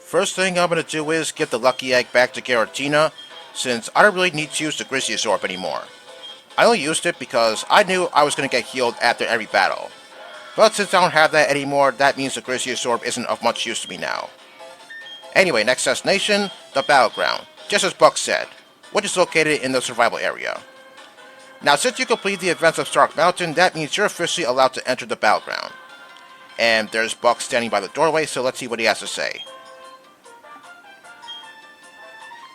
First thing I'm going to do is give the Lucky Egg back to Giratina, since I don't really need to use the Grizzly anymore. I only used it because I knew I was going to get healed after every battle. But since I don't have that anymore, that means the Grizzly isn't of much use to me now. Anyway, next destination, the Battleground, just as Buck said, which is located in the survival area. Now, since you completed the events of Stark Mountain, that means you're officially allowed to enter the Battleground. And there's Buck standing by the doorway, so let's see what he has to say.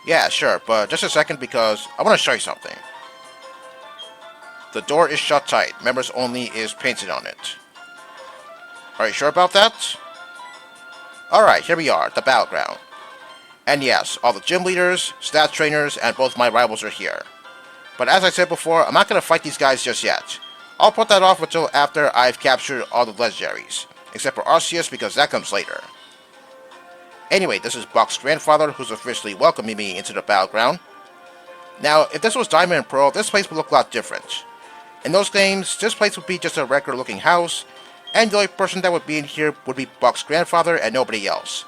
Yeah, sure, but just a second because I want to show you something. The door is shut tight. Members only is painted on it. Are you sure about that? Alright, here we are, the Battleground. And yes, all the gym leaders, stats trainers, and both my rivals are here. But as I said before, I'm not going to fight these guys just yet. I'll put that off until after I've captured all the legendaries. Except for Arceus, because that comes later. Anyway, this is Buck's grandfather, who's officially welcoming me into the Battleground. Now, if this was Diamond and Pearl, this place would look a lot different. In those games, this place would be just a regular looking house, and the only person that would be in here would be Buck's grandfather and nobody else.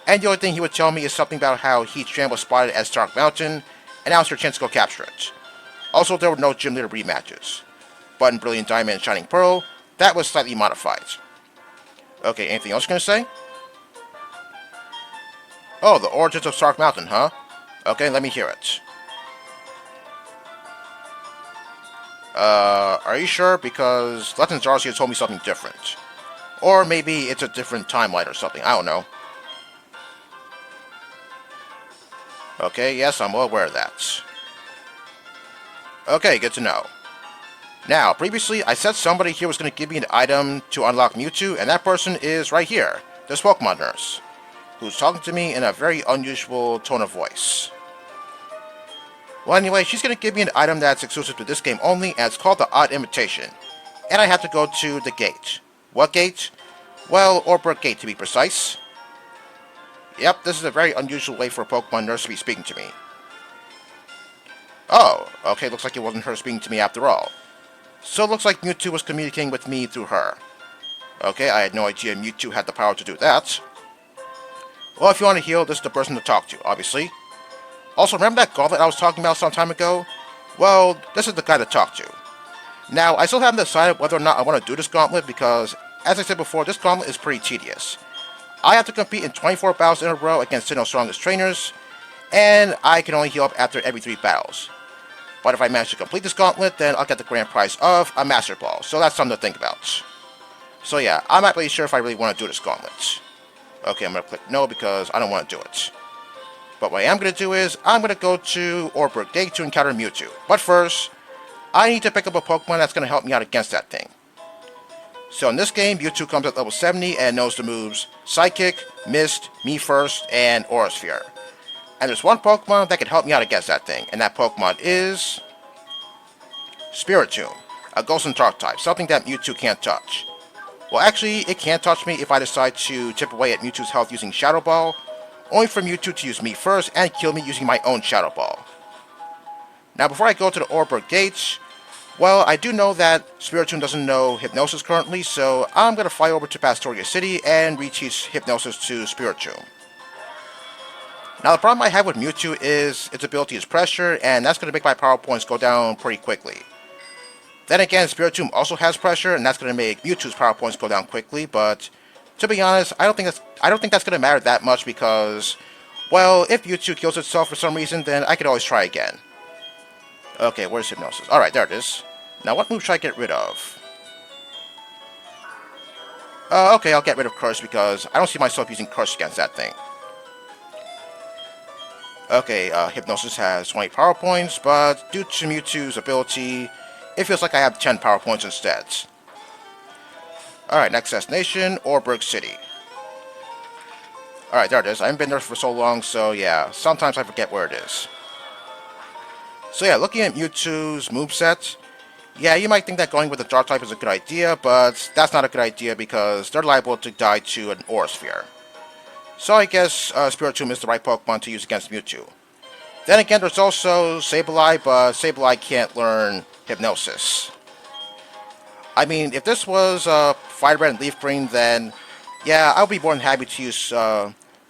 And the only thing he would tell me is something about how Heatran was spotted at Stark Mountain, and now it's your chance to go capture it. Also, there were no gym leader rematches. But in Brilliant Diamond and Shining Pearl, that was slightly modified. Okay, anything else you're going to say? Oh, the origins of Stark Mountain, huh? Okay, let me hear it. Are you sure? Because Legends Arceus told me something different. Or maybe it's a different timeline or something, I don't know. Okay, yes, I'm well aware of that. Okay, good to know. Now, previously, I said somebody here was going to give me an item to unlock Mewtwo, and that person is right here, this Pokemon nurse, who's talking to me in a very unusual tone of voice. Well, anyway, she's going to give me an item that's exclusive to this game only, and it's called the Odd Invitation. And I have to go to the gate. What gate? Well, Orbrook Gate to be precise. Yep, this is a very unusual way for a Pokemon nurse to be speaking to me. Oh, okay, looks like it wasn't her speaking to me after all. So it looks like Mewtwo was communicating with me through her. Okay, I had no idea Mewtwo had the power to do that. Well, if you want to heal, this is the person to talk to, obviously. Also, remember that gauntlet I was talking about some time ago? Well, this is the guy to talk to. Now, I still haven't decided whether or not I want to do this gauntlet because, as I said before, this gauntlet is pretty tedious. I have to compete in 24 battles in a row against Sinnoh's strongest trainers, and I can only heal up after every 3 battles. But if I manage to complete this gauntlet, then I'll get the grand prize of a Master Ball, so that's something to think about. So yeah, I'm not really sure if I really want to do this gauntlet. Okay, I'm going to click no because I don't want to do it. But what I am going to do is, I'm going to go to Orbrook Gate to encounter Mewtwo. But first, I need to pick up a Pokemon that's going to help me out against that thing. So in this game, Mewtwo comes at level 70 and knows the moves Psychic, Mist, Me First, and Aura Sphere. And there's one Pokemon that can help me out against that thing, and that Pokemon is Spiritomb, a Ghost and Dark type, something that Mewtwo can't touch. Well, actually, it can touch me if I decide to chip away at Mewtwo's health using Shadow Ball, only for Mewtwo to use Me First and kill me using my own Shadow Ball. Now, before I go to the Orbrook Gates, well, I do know that Spiritomb doesn't know Hypnosis currently, so I'm going to fly over to Pastoria City and reteach Hypnosis to Spiritomb. Now, the problem I have with Mewtwo is its ability is Pressure, and that's going to make my power points go down pretty quickly. Then again, Spiritomb also has Pressure, and that's going to make Mewtwo's power points go down quickly, but to be honest, I don't think that's going to matter that much because, well, if Mewtwo kills itself for some reason, then I could always try again. Okay, where's Hypnosis? Alright, there it is. Now, what move should I get rid of? Okay, I'll get rid of Curse because I don't see myself using Curse against that thing. Okay, Hypnosis has 20 power points, but due to Mewtwo's ability, it feels like I have 10 power points instead. Alright, next destination, Orbrook City. Alright, there it is. I haven't been there for so long, so yeah, sometimes I forget where it is. So yeah, looking at Mewtwo's moveset, yeah, you might think that going with the Dark type is a good idea, but that's not a good idea because they're liable to die to an Aura Sphere. So I guess Spiritomb is the right Pokemon to use against Mewtwo. Then again, there's also Sableye, but Sableye can't learn Hypnosis. I mean, if this was Fire Red and Leaf Green, then yeah, I'll be more than happy to use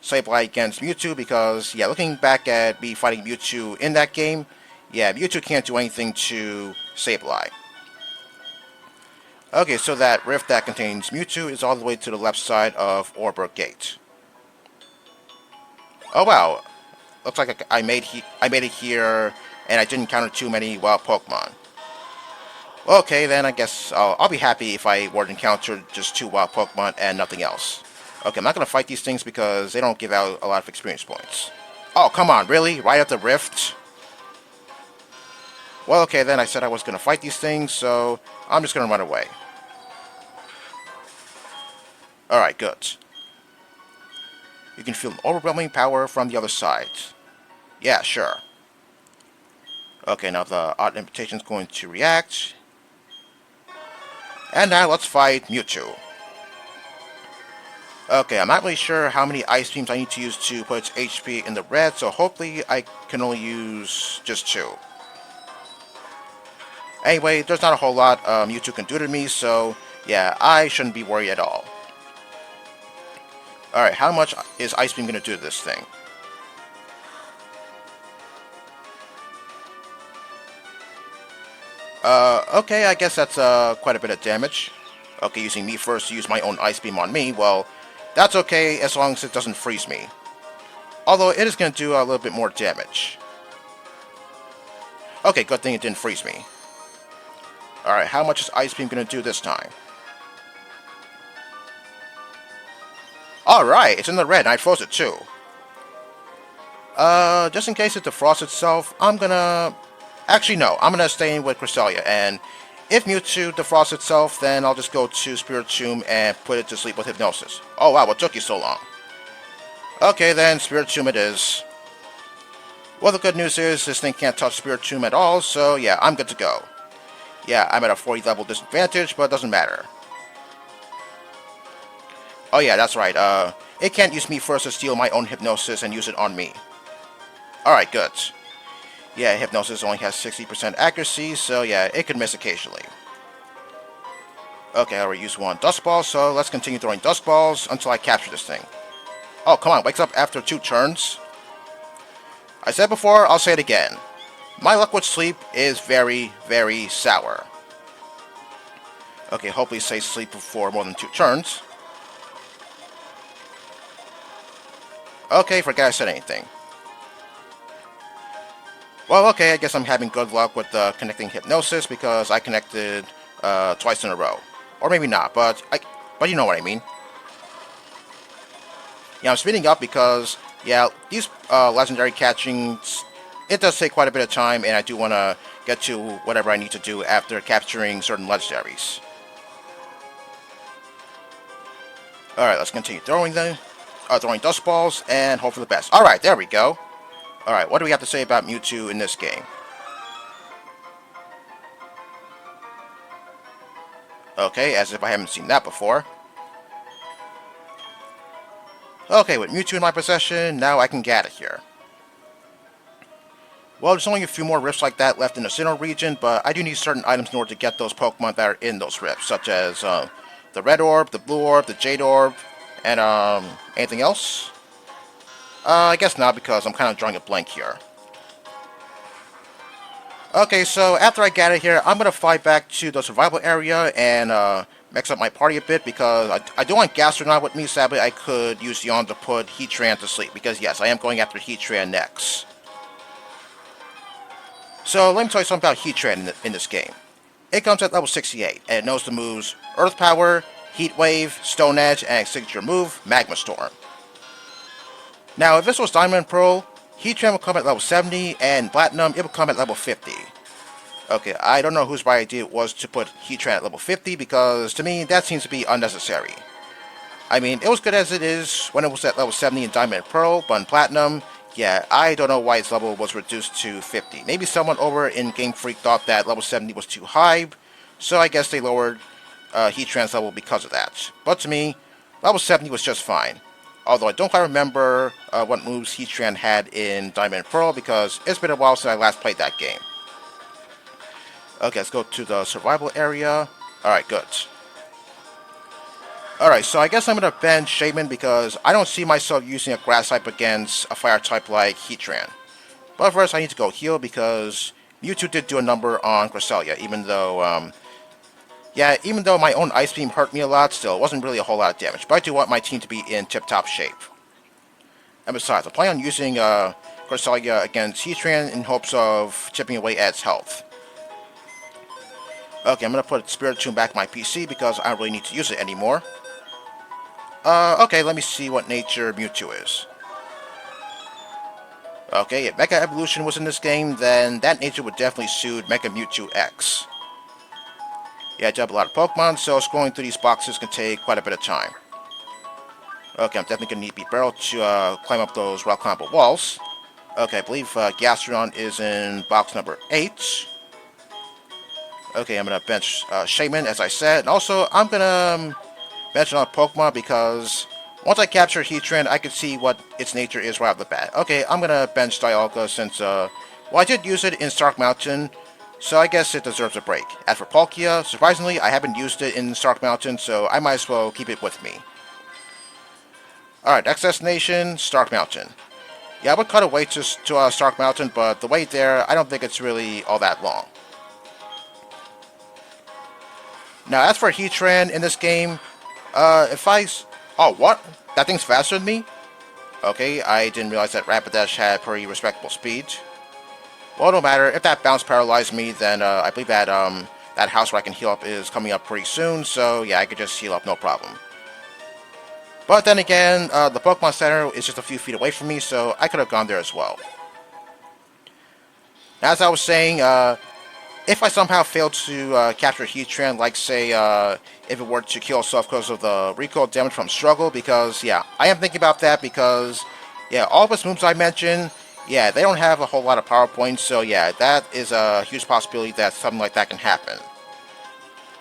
Sableye against Mewtwo because, yeah, looking back at me fighting Mewtwo in that game, yeah, Mewtwo can't do anything to Sableye. Okay, so that rift that contains Mewtwo is all the way to the left side of Orbor Gate. Oh wow, looks like I made it here, and I didn't encounter too many wild Pokemon. Okay, then I guess I'll be happy if I were to encounter just 2 wild Pokemon and nothing else. Okay, I'm not going to fight these things because they don't give out a lot of experience points. Oh, come on, really? Right at the rift? Well, okay, then I said I was going to fight these things, so I'm just going to run away. Alright, good. You can feel an overwhelming power from the other side. Yeah, sure. Okay, now the odd invitation is going to react. And now let's fight Mewtwo. Okay, I'm not really sure how many Ice Beams I need to use to put its HP in the red, so hopefully I can only use just 2. Anyway, there's not a whole lot Mewtwo can do to me, so yeah, I shouldn't be worried at all. Alright, how much is Ice Beam going to do to this thing? Okay, I guess that's quite a bit of damage. Okay, using me first to use my own Ice Beam on me, well, that's okay as long as it doesn't freeze me. Although it is going to do a little bit more damage. Okay, good thing it didn't freeze me. Alright, how much is Ice Beam going to do this time? Alright, it's in the red, and I froze it too. Just in case it defrosts itself, I'm gonna... Actually, no, I'm gonna stay in with Cresselia, and if Mewtwo defrosts itself, then I'll just go to Spiritomb and put it to sleep with Hypnosis. Oh wow, what took you so long? Okay then, Spiritomb it is. Well, the good news is this thing can't touch Spiritomb at all, so yeah, I'm good to go. Yeah, I'm at a 40 level disadvantage, but it doesn't matter. Oh yeah, that's right, it can't use me first to steal my own Hypnosis and use it on me. Alright, good. Yeah, Hypnosis only has 60% accuracy, so yeah, it could miss occasionally. Okay, I already used 1 Dusk Ball, so let's continue throwing Dusk Balls until I capture this thing. Oh, come on, wakes up after 2 turns? I said before, I'll say it again. My luck with sleep is very, very sour. Okay, hopefully it stays asleep for more than 2 turns. Okay, forget I said anything. Well, okay, I guess I'm having good luck with connecting Hypnosis because I connected twice in a row. Or maybe not, but you know what I mean. Yeah, I'm speeding up because, yeah, these legendary catchings, it does take quite a bit of time, and I do want to get to whatever I need to do after capturing certain legendaries. Alright, let's continue throwing them. Throwing Dust Balls, and hope for the best. Alright, there we go. Alright, what do we have to say about Mewtwo in this game? Okay, as if I haven't seen that before. Okay, with Mewtwo in my possession, now I can get it here. Well, there's only a few more rifts like that left in the Sinnoh region, but I do need certain items in order to get those Pokemon that are in those rifts, such as the Red Orb, the Blue Orb, the Jade Orb, and anything else? I guess not, because I'm kind of drawing a blank here. Okay, so after I get it here, I'm going to fly back to the survival area and mix up my party a bit, because I do want Gastrodon with me. Sadly, I could use Yon to put Heatran to sleep, because yes, I am going after Heatran next. So let me tell you something about Heatran in this game. It comes at level 68, and it knows the moves Earth Power, Heat Wave, Stone Edge, and its signature move, Magma Storm. Now, if this was Diamond and Pearl, Heatran will come at level 70, and Platinum, it will come at level 50. Okay, I don't know whose right idea it was to put Heatran at level 50, because to me, that seems to be unnecessary. I mean, it was good as it is when it was at level 70 in Diamond and Pearl, but in Platinum, yeah, I don't know why its level was reduced to 50. Maybe someone over in Game Freak thought that level 70 was too high, so I guess they lowered Heatran's level because of that. But to me, level 70 was just fine. Although I don't quite remember what moves Heatran had in Diamond and Pearl, because it's been a while since I last played that game. Okay, let's go to the survival area. Alright, good. Alright, so I guess I'm going to bench Shaman because I don't see myself using a grass type against a fire type like Heatran. But first I need to go heal because Mewtwo did do a number on Cresselia, even though my own Ice Beam hurt me a lot, still, it wasn't really a whole lot of damage. But I do want my team to be in tip-top shape. And besides, I plan on using Cresselia against Heatran in hopes of chipping away at its health. Okay, I'm going to put Spirit Tomb back in my PC because I don't really need to use it anymore. Okay, let me see what nature Mewtwo is. Okay, if Mega Evolution was in this game, then that nature would definitely suit Mega Mewtwo X. Yeah, I do have a lot of Pokemon, so scrolling through these boxes can take quite a bit of time. Okay, I'm definitely going to need Beat Barrel to climb up those rock climbable walls. Okay, I believe Gastrodon is in box number 8. Okay, I'm going to bench Shaman, as I said. And also, I'm going to bench another Pokemon because once I capture Heatran, I can see what its nature is right off the bat. Okay, I'm going to bench Dialga since, well, I did use it in Stark Mountain, so I guess it deserves a break. As for Palkia, surprisingly, I haven't used it in Stark Mountain, so I might as well keep it with me. Alright, next destination, Stark Mountain. Yeah, I would cut away to Stark Mountain, but the wait there, I don't think it's really all that long. Now, as for Heatran in this game, oh, what? That thing's faster than me? Okay, I didn't realize that Rapidash had pretty respectable speed. Well, no matter. If that bounce paralyzed me, then I believe that that house where I can heal up is coming up pretty soon, so yeah, I could just heal up no problem. But then again, the Pokemon Center is just a few feet away from me, so I could have gone there as well. As I was saying, if I somehow failed to capture Heatran, like say if it were to kill itself because of the recoil damage from Struggle, because yeah, I am thinking about that because yeah, all of its moves I mentioned, yeah, they don't have a whole lot of power points, so yeah, that is a huge possibility that something like that can happen.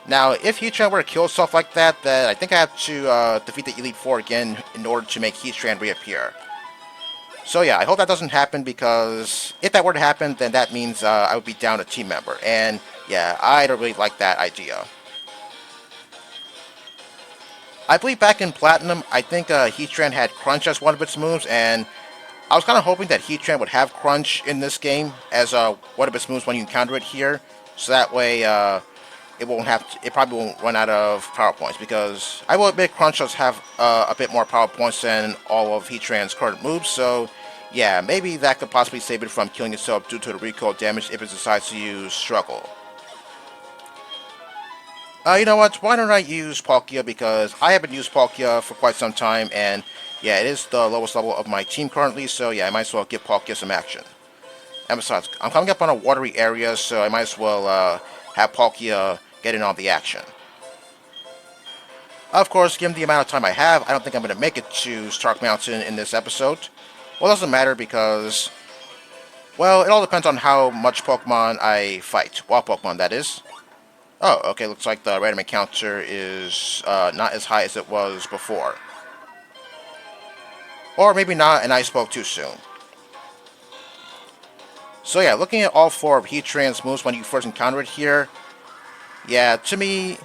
Now, if Heatran were to kill itself like that, then I think I have to defeat the Elite Four again in order to make Heatran reappear. So yeah, I hope that doesn't happen because if that were to happen, then that means I would be down a team member. And yeah, I don't really like that idea. I believe back in Platinum, I think Heatran had Crunch as one of its moves, and I was kind of hoping that Heatran would have Crunch in this game as one of its moves when you encounter it here. So that way, it probably won't run out of power points, because I will admit Crunch does have a bit more power points than all of Heatran's current moves, so yeah, maybe that could possibly save it from killing itself due to the recoil damage if it decides to use Struggle. You know what, why don't I use Palkia, because I haven't used Palkia for quite some time, and yeah, it is the lowest level of my team currently, so yeah, I might as well give Palkia some action. And besides, I'm coming up on a watery area, so I might as well have Palkia get in on the action. Of course, given the amount of time I have, I don't think I'm going to make it to Stark Mountain in this episode. Well, it doesn't matter because, well, it all depends on how much Pokemon I fight. Wild Pokemon, that is. Oh, okay, looks like the random encounter is not as high as it was before. Or maybe not, and I spoke too soon. So yeah, looking at all 4 of Heatran's moves when you first encounter it here, yeah, to me,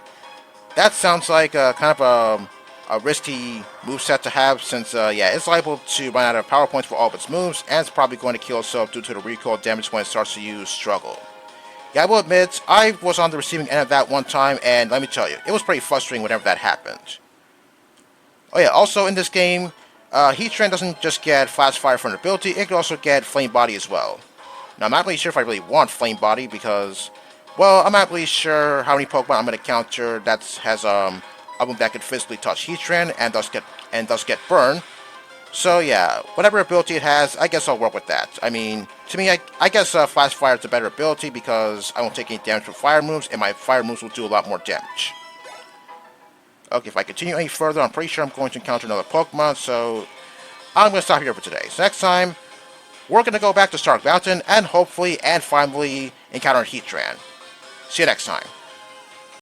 that sounds like kind of a risky moveset to have, since, yeah, it's liable to run out of power points for all of its moves, and it's probably going to kill itself due to the recoil damage when it starts to use Struggle. Yeah, I will admit, I was on the receiving end of that one time, and let me tell you, it was pretty frustrating whenever that happened. Oh yeah, also in this game, Heatran doesn't just get Flash Fire from an ability, it can also get Flame Body as well. Now, I'm not really sure if I really want Flame Body, because, well, I'm not really sure how many Pokemon I'm going to counter that has a move that can physically touch Heatran and thus get burned. So yeah, whatever ability it has, I guess I'll work with that. I mean, to me, I guess Flash Fire is a better ability because I won't take any damage from fire moves, and my fire moves will do a lot more damage. Okay, if I continue any further, I'm pretty sure I'm going to encounter another Pokemon, so I'm going to stop here for today. So next time, we're going to go back to Stark Mountain and hopefully and finally encounter Heatran. See you next time.